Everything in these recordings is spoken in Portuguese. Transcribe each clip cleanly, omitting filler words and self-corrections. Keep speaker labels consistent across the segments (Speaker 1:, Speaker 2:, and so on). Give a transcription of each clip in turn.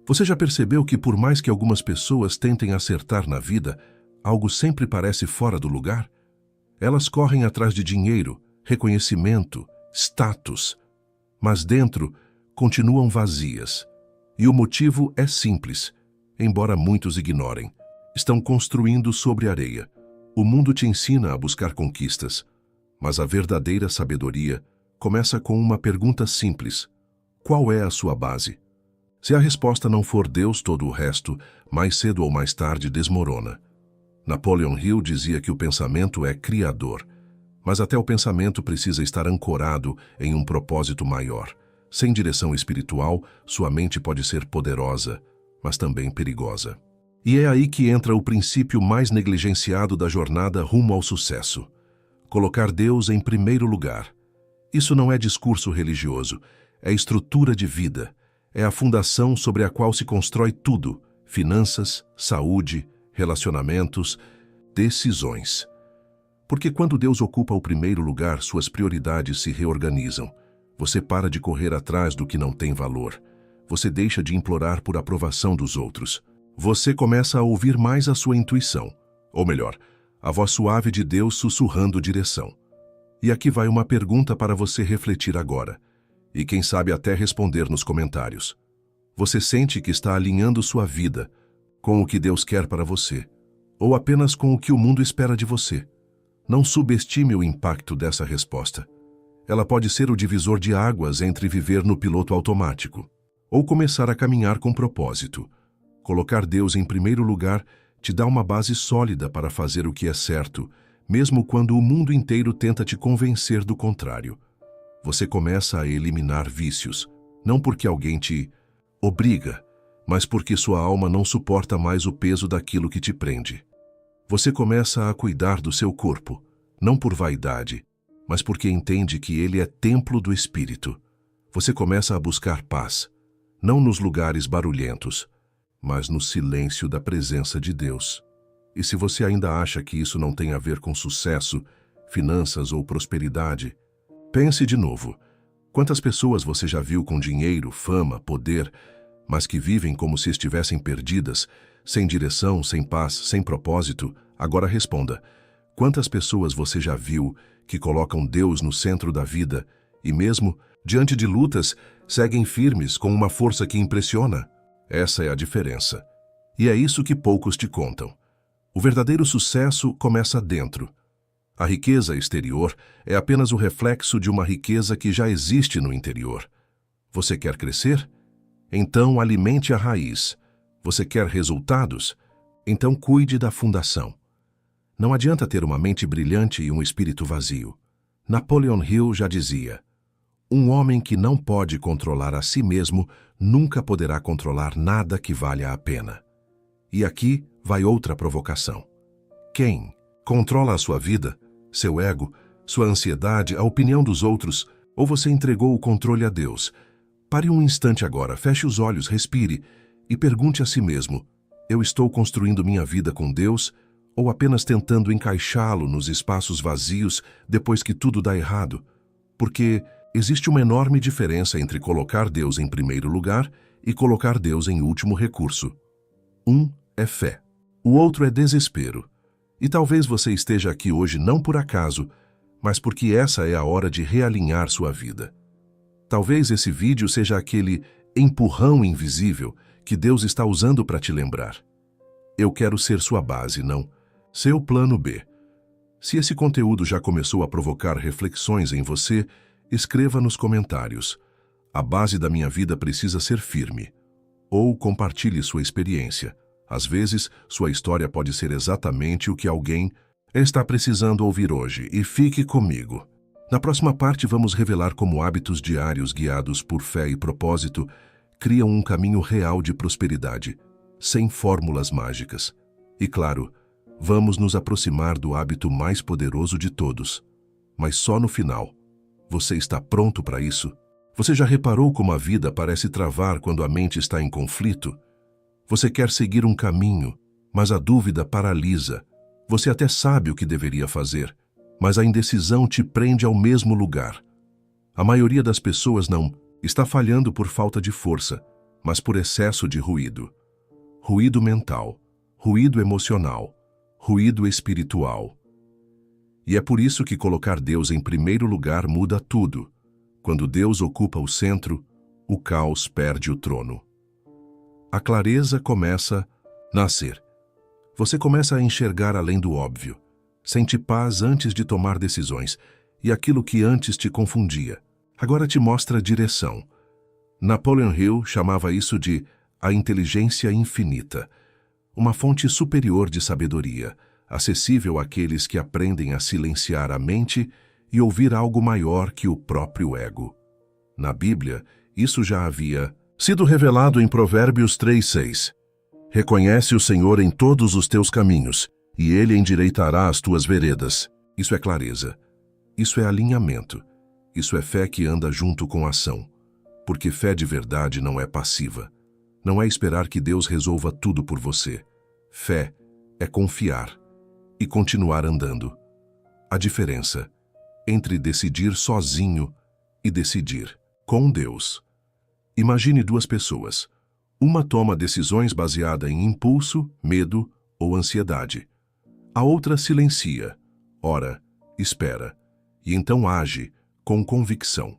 Speaker 1: Você já percebeu que por mais que algumas pessoas tentem acertar na vida, algo sempre parece fora do lugar? Elas correm atrás de dinheiro, reconhecimento, status, mas dentro continuam vazias. E o motivo é simples, embora muitos ignorem. Estão construindo sobre areia. O mundo te ensina a buscar conquistas, mas a verdadeira sabedoria começa com uma pergunta simples: qual é a sua base? Se a resposta não for Deus, todo o resto, mais cedo ou mais tarde, desmorona. Napoleon Hill dizia que o pensamento é criador, mas até o pensamento precisa estar ancorado em um propósito maior. Sem direção espiritual, sua mente pode ser poderosa, mas também perigosa. E é aí que entra o princípio mais negligenciado da jornada rumo ao sucesso: colocar Deus em primeiro lugar. Isso não é discurso religioso, é estrutura de vida. É a fundação sobre a qual se constrói tudo: finanças, saúde, relacionamentos, decisões. Porque quando Deus ocupa o primeiro lugar, suas prioridades se reorganizam. Você para de correr atrás do que não tem valor. Você deixa de implorar por aprovação dos outros. Você começa a ouvir mais a sua intuição, ou melhor, a voz suave de Deus sussurrando direção. E aqui vai uma pergunta para você refletir agora, e quem sabe até responder nos comentários. Você sente que está alinhando sua vida com o que Deus quer para você, ou apenas com o que o mundo espera de você? Não subestime o impacto dessa resposta. Ela pode ser o divisor de águas entre viver no piloto automático ou começar a caminhar com propósito. Colocar Deus em primeiro lugar te dá uma base sólida para fazer o que é certo, mesmo quando o mundo inteiro tenta te convencer do contrário. Você começa a eliminar vícios, não porque alguém te obriga, mas porque sua alma não suporta mais o peso daquilo que te prende. Você começa a cuidar do seu corpo, não por vaidade, mas porque entende que ele é templo do Espírito. Você começa a buscar paz, não nos lugares barulhentos, mas no silêncio da presença de Deus. E se você ainda acha que isso não tem a ver com sucesso, finanças ou prosperidade, pense de novo. Quantas pessoas você já viu com dinheiro, fama, poder, mas que vivem como se estivessem perdidas, sem direção, sem paz, sem propósito? Agora responda: quantas pessoas você já viu que colocam Deus no centro da vida e mesmo diante de lutas seguem firmes com uma força que impressiona? Essa é a diferença. E é isso que poucos te contam. O verdadeiro sucesso começa dentro. A riqueza exterior é apenas o reflexo de uma riqueza que já existe no interior. Você quer crescer? Então alimente a raiz. Você quer resultados? Então cuide da fundação. Não adianta ter uma mente brilhante e um espírito vazio. Napoleon Hill já dizia: um homem que não pode controlar a si mesmo nunca poderá controlar nada que valha a pena. E aqui vai outra provocação. Quem controla a sua vida, seu ego, sua ansiedade, a opinião dos outros, ou você entregou o controle a Deus? Pare um instante agora, feche os olhos, respire e pergunte a si mesmo: eu estou construindo minha vida com Deus ou apenas tentando encaixá-lo nos espaços vazios depois que tudo dá errado? Porque existe uma enorme diferença entre colocar Deus em primeiro lugar e colocar Deus em último recurso. Um é fé, o outro é desespero. E talvez você esteja aqui hoje não por acaso, mas porque essa é a hora de realinhar sua vida. Talvez esse vídeo seja aquele empurrão invisível que Deus está usando para te lembrar: eu quero ser sua base, não seu plano B. Se esse conteúdo já começou a provocar reflexões em você, escreva nos comentários: a base da minha vida precisa ser firme. Ou compartilhe sua experiência. Às vezes, sua história pode ser exatamente o que alguém está precisando ouvir hoje. E fique comigo. Na próxima parte, vamos revelar como hábitos diários guiados por fé e propósito criam um caminho real de prosperidade, sem fórmulas mágicas. E claro, vamos nos aproximar do hábito mais poderoso de todos. Mas só no final. Você está pronto para isso? Você já reparou como a vida parece travar quando a mente está em conflito? Você quer seguir um caminho, mas a dúvida paralisa. Você até sabe o que deveria fazer, mas a indecisão te prende ao mesmo lugar. A maioria das pessoas não está falhando por falta de força, mas por excesso de ruído. Ruído mental, ruído emocional, ruído espiritual. E é por isso que colocar Deus em primeiro lugar muda tudo. Quando Deus ocupa o centro, o caos perde o trono. A clareza começa a nascer. Você começa a enxergar além do óbvio. Sente paz antes de tomar decisões, e aquilo que antes te confundia, agora te mostra direção. Napoleon Hill chamava isso de a inteligência infinita, uma fonte superior de sabedoria, acessível àqueles que aprendem a silenciar a mente e ouvir algo maior que o próprio ego. Na Bíblia, isso já havia sido revelado em Provérbios 3:6. Reconhece o Senhor em todos os teus caminhos, e Ele endireitará as tuas veredas. Isso é clareza. Isso é alinhamento. Isso é fé que anda junto com ação. Porque fé de verdade não é passiva. Não é esperar que Deus resolva tudo por você. Fé é confiar e continuar andando. A diferença entre decidir sozinho e decidir com Deus. Imagine duas pessoas. Uma toma decisões baseada em impulso, medo ou ansiedade. A outra silencia, ora, espera, e então age com convicção.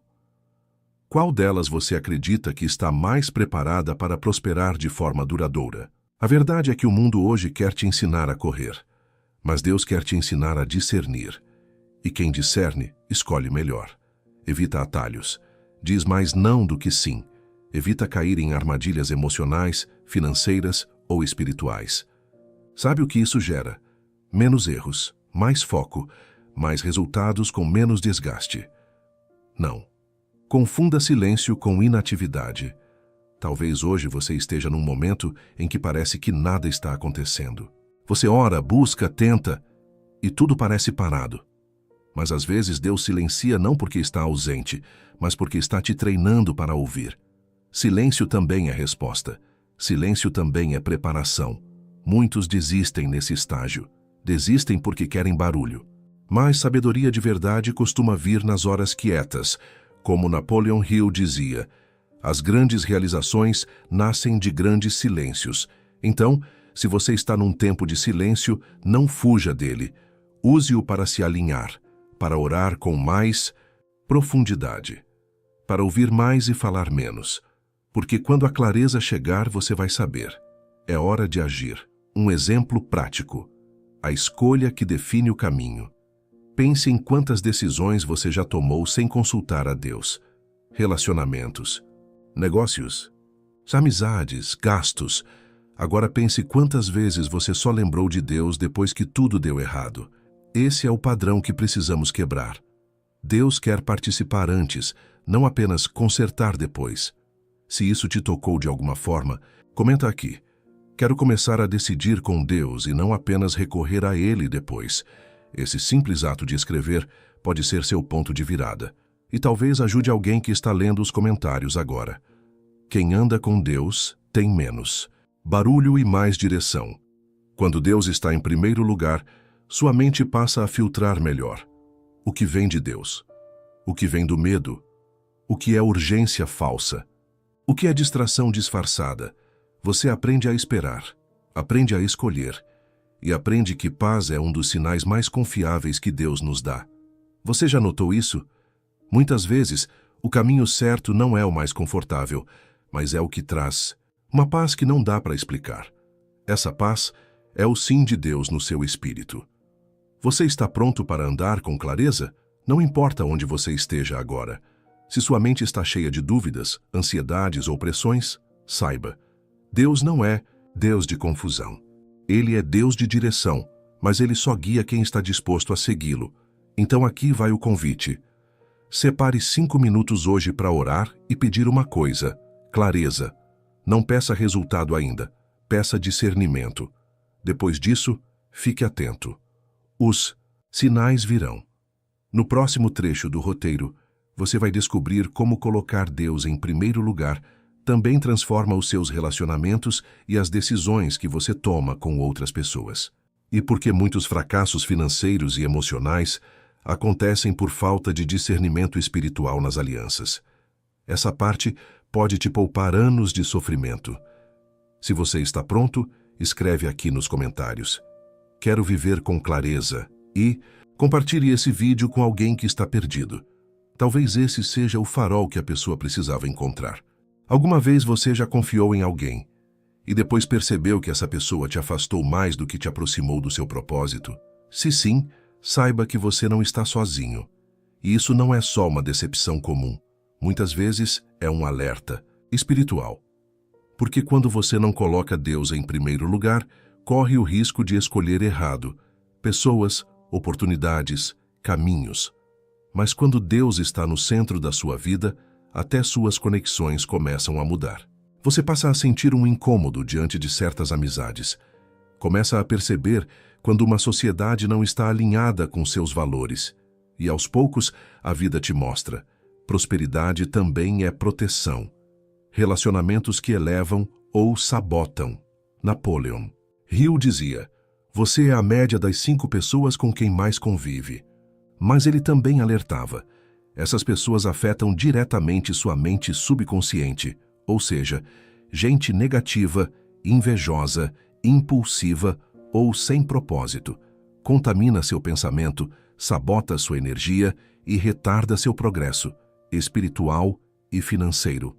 Speaker 1: Qual delas você acredita que está mais preparada para prosperar de forma duradoura? A verdade é que o mundo hoje quer te ensinar a correr, mas Deus quer te ensinar a discernir. E quem discerne, escolhe melhor. Evita atalhos. Diz mais não do que sim. Evita cair em armadilhas emocionais, financeiras ou espirituais. Sabe o que isso gera? Menos erros, mais foco, mais resultados com menos desgaste. Não. Confunda silêncio com inatividade. Talvez hoje você esteja num momento em que parece que nada está acontecendo. Você ora, busca, tenta, e tudo parece parado. Mas às vezes Deus silencia não porque está ausente, mas porque está te treinando para ouvir. Silêncio também é resposta. Silêncio também é preparação. Muitos desistem nesse estágio. Desistem porque querem barulho. Mas sabedoria de verdade costuma vir nas horas quietas. Como Napoleon Hill dizia, as grandes realizações nascem de grandes silêncios. Então, se você está num tempo de silêncio, não fuja dele. Use-o para se alinhar, para orar com mais profundidade, para ouvir mais e falar menos. Porque quando a clareza chegar, você vai saber. É hora de agir. Um exemplo prático. A escolha que define o caminho. Pense em quantas decisões você já tomou sem consultar a Deus. Relacionamentos, negócios, amizades, gastos. Agora pense quantas vezes você só lembrou de Deus depois que tudo deu errado. Esse é o padrão que precisamos quebrar. Deus quer participar antes, não apenas consertar depois. Se isso te tocou de alguma forma, comenta aqui. Quero começar a decidir com Deus e não apenas recorrer a Ele depois. Esse simples ato de escrever pode ser seu ponto de virada. E talvez ajude alguém que está lendo os comentários agora. Quem anda com Deus tem menos barulho e mais direção. Quando Deus está em primeiro lugar, sua mente passa a filtrar melhor. O que vem de Deus? O que vem do medo? O que é urgência falsa? O que é distração disfarçada? Você aprende a esperar, aprende a escolher e aprende que paz é um dos sinais mais confiáveis que Deus nos dá. Você já notou isso? Muitas vezes, o caminho certo não é o mais confortável, mas é o que traz uma paz que não dá para explicar. Essa paz é o sim de Deus no seu espírito. Você está pronto para andar com clareza? Não importa onde você esteja agora. Se sua mente está cheia de dúvidas, ansiedades ou pressões, saiba, Deus não é Deus de confusão. Ele é Deus de direção, mas Ele só guia quem está disposto a segui-lo. Então aqui vai o convite. Separe 5 minutos hoje para orar e pedir uma coisa: clareza. Não peça resultado ainda, peça discernimento. Depois disso, fique atento. Os sinais virão. No próximo trecho do roteiro, você vai descobrir como colocar Deus em primeiro lugar também transforma os seus relacionamentos e as decisões que você toma com outras pessoas. E por que muitos fracassos financeiros e emocionais acontecem por falta de discernimento espiritual nas alianças. Essa parte pode te poupar anos de sofrimento. Se você está pronto, escreve aqui nos comentários. Quero viver com clareza e compartilhe esse vídeo com alguém que está perdido. Talvez esse seja o farol que a pessoa precisava encontrar. Alguma vez você já confiou em alguém e depois percebeu que essa pessoa te afastou mais do que te aproximou do seu propósito? Se sim, saiba que você não está sozinho. E isso não é só uma decepção comum. Muitas vezes é um alerta espiritual. Porque quando você não coloca Deus em primeiro lugar, corre o risco de escolher errado pessoas, oportunidades, caminhos. Mas quando Deus está no centro da sua vida, até suas conexões começam a mudar. Você passa a sentir um incômodo diante de certas amizades. Começa a perceber quando uma sociedade não está alinhada com seus valores. E aos poucos, a vida te mostra. Prosperidade também é proteção. Relacionamentos que elevam ou sabotam. Napoleon Hill dizia: você é a média das 5 pessoas com quem mais convive. Mas ele também alertava: essas pessoas afetam diretamente sua mente subconsciente, ou seja, gente negativa, invejosa, impulsiva ou sem propósito. Contamina seu pensamento, sabota sua energia e retarda seu progresso espiritual e financeiro.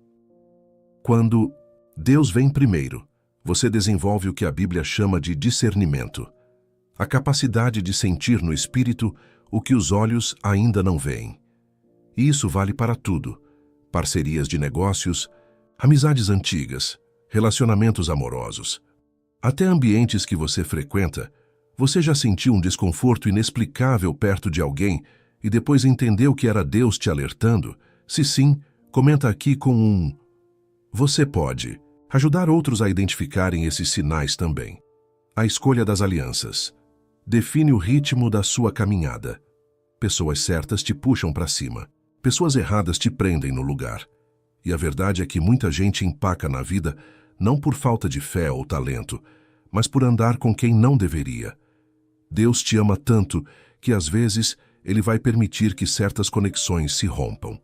Speaker 1: Quando Deus vem primeiro, você desenvolve o que a Bíblia chama de discernimento, a capacidade de sentir no espírito o que os olhos ainda não veem. E isso vale para tudo: parcerias de negócios, amizades antigas, relacionamentos amorosos. Até ambientes que você frequenta. Você já sentiu um desconforto inexplicável perto de alguém e depois entendeu que era Deus te alertando? Se sim, comenta aqui com um "Você pode" ajudar outros a identificarem esses sinais também. A escolha das alianças define o ritmo da sua caminhada. Pessoas certas te puxam para cima. Pessoas erradas te prendem no lugar. E a verdade é que muita gente empaca na vida não por falta de fé ou talento, mas por andar com quem não deveria. Deus te ama tanto que às vezes Ele vai permitir que certas conexões se rompam.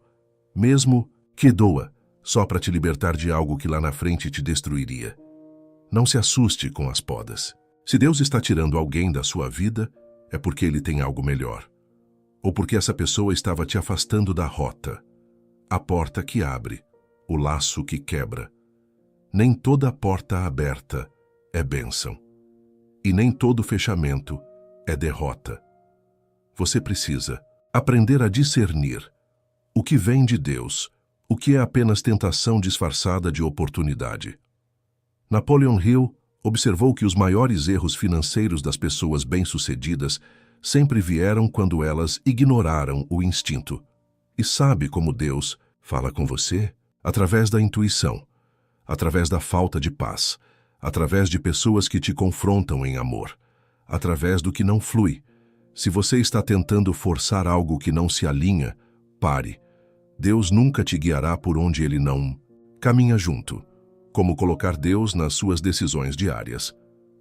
Speaker 1: Mesmo que doa, só para te libertar de algo que lá na frente te destruiria. Não se assuste com as podas. Se Deus está tirando alguém da sua vida, é porque Ele tem algo melhor. Ou porque essa pessoa estava te afastando da rota. A porta que abre, o laço que quebra. Nem toda porta aberta é bênção. E nem todo fechamento é derrota. Você precisa aprender a discernir o que vem de Deus, o que é apenas tentação disfarçada de oportunidade. Napoleon Hill observou que os maiores erros financeiros das pessoas bem-sucedidas sempre vieram quando elas ignoraram o instinto. E sabe como Deus fala com você? Através da intuição, através da falta de paz, através de pessoas que te confrontam em amor, através do que não flui. Se você está tentando forçar algo que não se alinha, pare. Deus nunca te guiará por onde Ele não caminha junto. Como colocar Deus nas suas decisões diárias.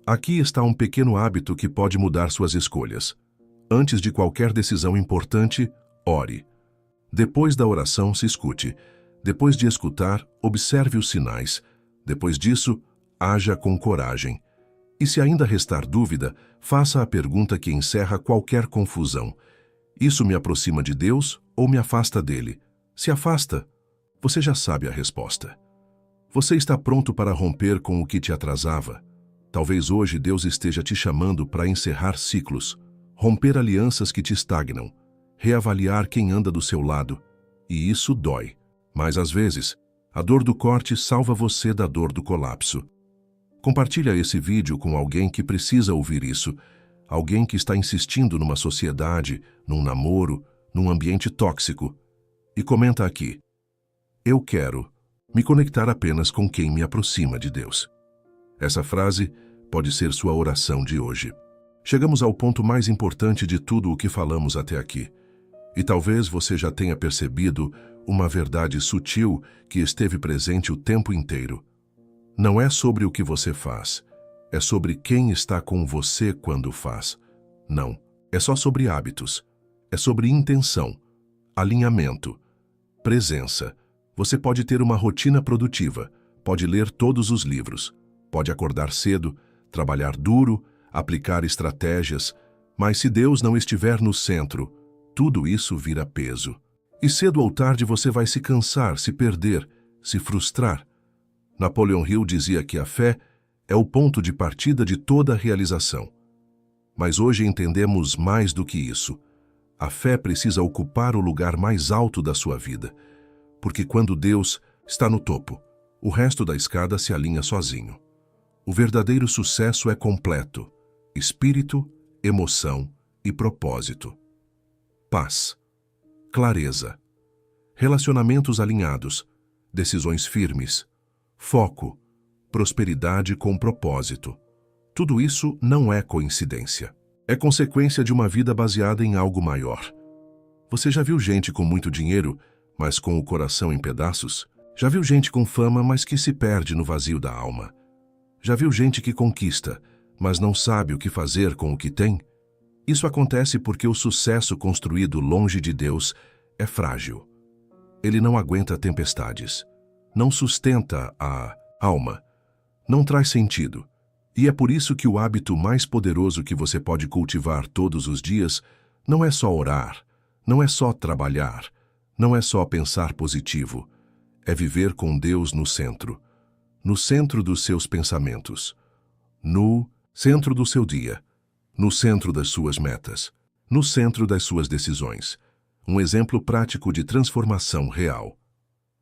Speaker 1: Aqui está um pequeno hábito que pode mudar suas escolhas. Antes de qualquer decisão importante, ore. Depois da oração, se escute. Depois de escutar, observe os sinais. Depois disso, haja com coragem. E se ainda restar dúvida, faça a pergunta que encerra qualquer confusão. Isso me aproxima de Deus ou me afasta dele? Se afasta, você já sabe a resposta. Você está pronto para romper com o que te atrasava? Talvez hoje Deus esteja te chamando para encerrar ciclos, romper alianças que te estagnam, reavaliar quem anda do seu lado. E isso dói. Mas às vezes, a dor do corte salva você da dor do colapso. Compartilha esse vídeo com alguém que precisa ouvir isso, alguém que está insistindo numa sociedade, num namoro, num ambiente tóxico. E comenta aqui: eu quero me conectar apenas com quem me aproxima de Deus. Essa frase pode ser sua oração de hoje. Chegamos ao ponto mais importante de tudo o que falamos até aqui. E talvez você já tenha percebido uma verdade sutil que esteve presente o tempo inteiro. Não é sobre o que você faz, é sobre quem está com você quando faz. Não, é só sobre hábitos, é sobre intenção, alinhamento, presença. Você pode ter uma rotina produtiva, pode ler todos os livros, pode acordar cedo, trabalhar duro, aplicar estratégias, mas se Deus não estiver no centro, tudo isso vira peso. E cedo ou tarde você vai se cansar, se perder, se frustrar. Napoleon Hill dizia que a fé é o ponto de partida de toda realização. Mas hoje entendemos mais do que isso. A fé precisa ocupar o lugar mais alto da sua vida, porque quando Deus está no topo, o resto da escada se alinha sozinho. O verdadeiro sucesso é completo: espírito, emoção e propósito. Paz, clareza, relacionamentos alinhados, decisões firmes, foco, prosperidade com propósito. Tudo isso não é coincidência. É consequência de uma vida baseada em algo maior. Você já viu gente com muito dinheiro, mas com o coração em pedaços? Já viu gente com fama, mas que se perde no vazio da alma? Já viu gente que conquista, mas não sabe o que fazer com o que tem? Isso acontece porque o sucesso construído longe de Deus é frágil. Ele não aguenta tempestades, não sustenta a alma, não traz sentido. E é por isso que o hábito mais poderoso que você pode cultivar todos os dias não é só orar, não é só trabalhar, não é só pensar positivo. É viver com Deus no centro dos seus pensamentos, no centro do seu dia, no centro das suas metas, no centro das suas decisões. Um exemplo prático de transformação real.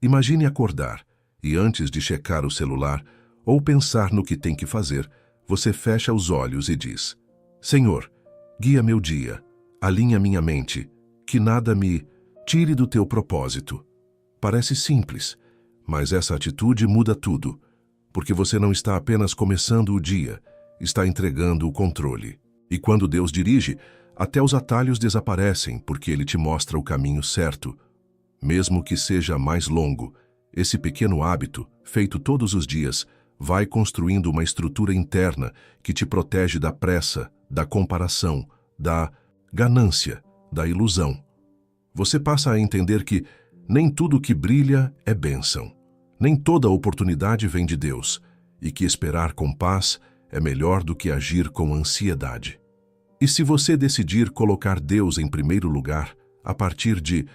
Speaker 1: Imagine acordar e, antes de checar o celular ou pensar no que tem que fazer, você fecha os olhos e diz: Senhor, guia meu dia, alinha minha mente, que nada me tire do teu propósito. Parece simples, mas essa atitude muda tudo, porque você não está apenas começando o dia, está entregando o controle. E quando Deus dirige, até os atalhos desaparecem, porque Ele te mostra o caminho certo. Mesmo que seja mais longo, esse pequeno hábito, feito todos os dias, vai construindo uma estrutura interna que te protege da pressa, da comparação, da ganância, da ilusão. Você passa a entender que nem tudo que brilha é bênção, nem toda oportunidade vem de Deus, e que esperar com paz é melhor do que agir com ansiedade. E se você decidir colocar Deus em primeiro lugar, a partir de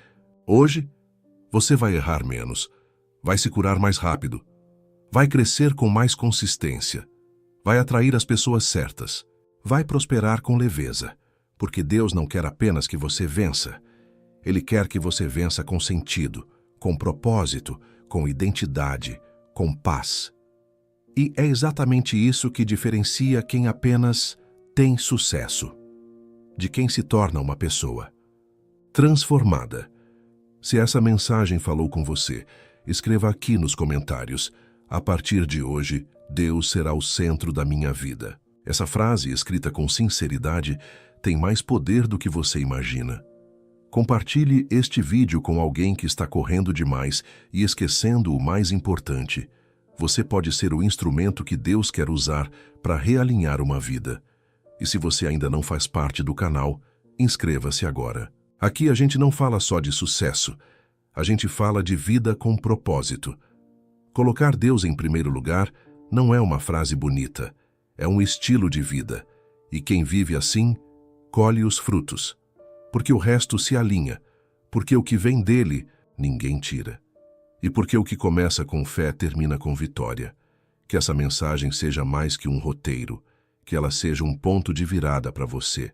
Speaker 1: hoje, você vai errar menos, vai se curar mais rápido, vai crescer com mais consistência, vai atrair as pessoas certas, vai prosperar com leveza, porque Deus não quer apenas que você vença. Ele quer que você vença com sentido, com propósito, com identidade, com paz. E é exatamente isso que diferencia quem apenas tem sucesso, de quem se torna uma pessoa transformada. Se essa mensagem falou com você, escreva aqui nos comentários: a partir de hoje, Deus será o centro da minha vida. Essa frase, escrita com sinceridade, tem mais poder do que você imagina. Compartilhe este vídeo com alguém que está correndo demais e esquecendo o mais importante. Você pode ser o instrumento que Deus quer usar para realinhar uma vida. E se você ainda não faz parte do canal, inscreva-se agora. Aqui a gente não fala só de sucesso, a gente fala de vida com propósito. Colocar Deus em primeiro lugar não é uma frase bonita, é um estilo de vida. E quem vive assim, colhe os frutos. Porque o resto se alinha, porque o que vem dele, ninguém tira. E porque o que começa com fé termina com vitória. Que essa mensagem seja mais que um roteiro, que ela seja um ponto de virada para você.